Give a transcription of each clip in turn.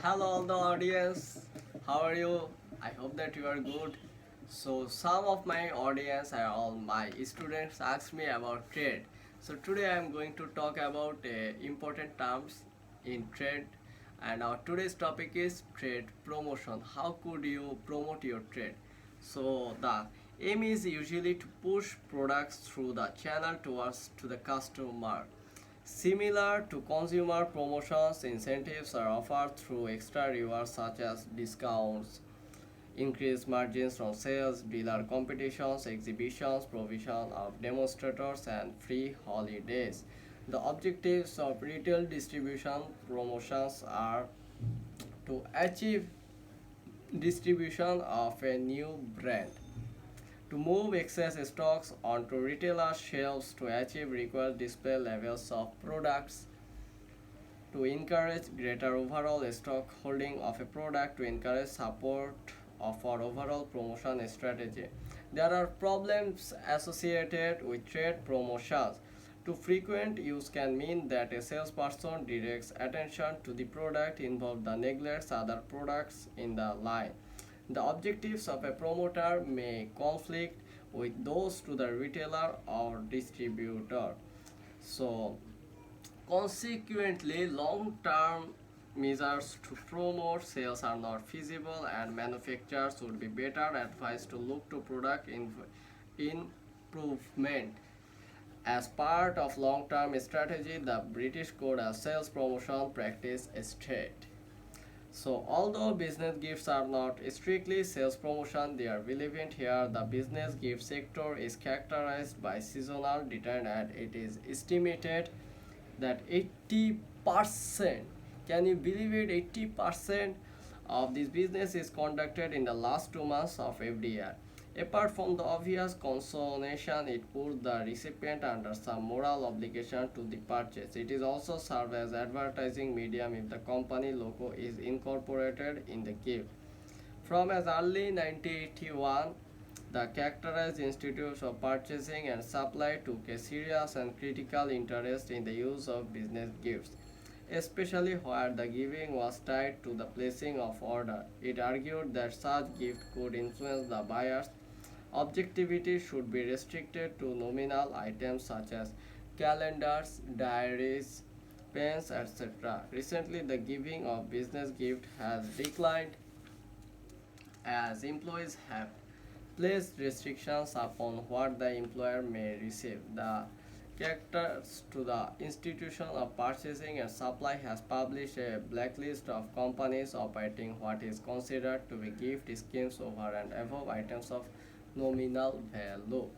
Hello, all the audience. How are you? I hope that you are good. So, some of my audience are all my students ask me about trade. So, today I am going to talk about important terms in trade, and our today's topic is trade promotion. How could you promote your trade? So, the aim is usually to push products through the channel towards to the customer. Similar to consumer promotions, incentives are offered through extra rewards such as discounts, increased margins from sales, dealer competitions, exhibitions, provision of demonstrators, and free holidays. The objectives of retail distribution promotions are to achieve distribution of a new brand, to move excess stocks onto retailer shelves to achieve required display levels of products, to encourage greater overall stock holding of a product, to encourage support of our overall promotion strategy. There are problems associated with trade promotions. Too frequent use can mean that a salesperson directs attention to the product involved and neglects other products in the line. The objectives of a promoter may conflict with those to the retailer or distributor. So, consequently, long term measures to promote sales are not feasible, and manufacturers would be better advised to look to product improvement. As part of long term strategy, the British Code of Sales Promotion Practice state. So, although business gifts are not strictly sales promotion, they are relevant here. The business gift sector is characterized by seasonal demand, and it is estimated that 80%, can you believe it, 80% of this business is conducted in the last 2 months of every year. Apart from the obvious consolation, it puts the recipient under some moral obligation to the purchase. It is also served as advertising medium if the company logo is incorporated in the gift. From as early 1981, the characterized institutes of purchasing and supply took a serious and critical interest in the use of business gifts, especially where the giving was tied to the placing of order. It argued that such gift could influence the buyer's objectivity should be restricted to nominal items such as calendars, diaries, pens, etc. Recently, the giving of business gift has declined as employees have placed restrictions upon what the employer may receive. The characters to the institution of purchasing and supply has published a blacklist of companies operating what is considered to be gift schemes over and above items of nominal value.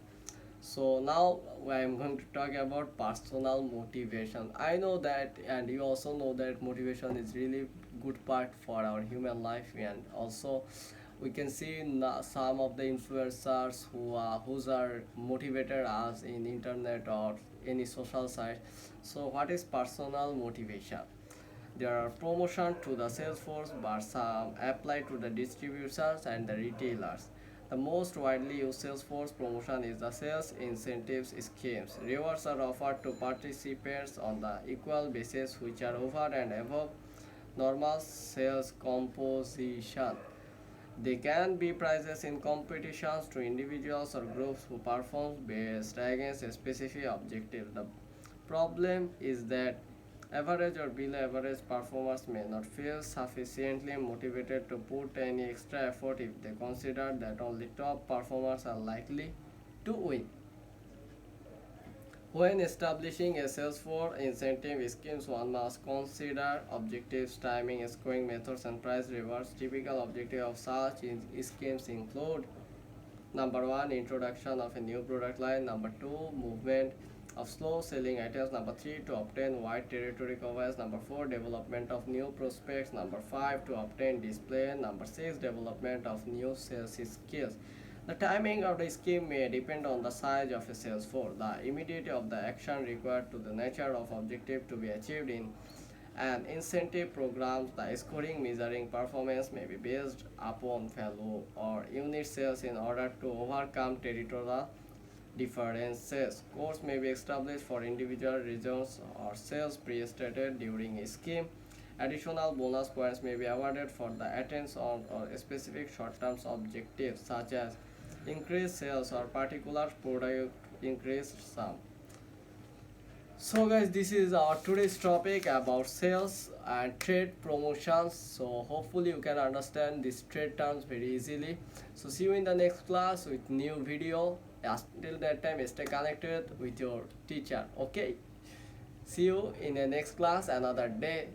So now I am going to talk about personal motivation. I know that, and you also know that motivation is really good part for our human life, and also we can see some of the influencers whose are motivated us in internet or any social site. So what is personal motivation? There are promotion to the sales force, but some apply to the distributors and the retailers. The most widely used sales force promotion is the sales incentives schemes. Rewards are offered to participants on the equal basis, which are over and above normal sales composition. They can be prizes in competitions to individuals or groups who perform based against a specific objective. The problem is that average or below average performers may not feel sufficiently motivated to put any extra effort if they consider that only top performers are likely to win. When establishing a sales for incentive schemes, one must consider objectives, timing, scoring methods, and price rewards. Typical objectives of such schemes include: number one, introduction of a new product line. Number two, movement of slow selling items. Number three, to obtain wide territory coverage. Number four, development of new prospects. Number five, to obtain display. Number six, development of new sales skills. The timing of the scheme may depend on the size of a sales force, the immediate of the action required to the nature of objective to be achieved in an incentive programs. The scoring measuring performance may be based upon value or unit sales in order to overcome territorial differences. Scores may be established for individual regions or sales pre-stated during a scheme. Additional bonus points may be awarded for the attention or specific short-term objectives such as increased sales or particular product increased sum. So guys, this is our today's topic about sales and trade promotions. So hopefully you can understand these trade terms very easily. So see you in the next class with new video. Until that time, stay connected with your teacher. Okay, see you in the next class another day.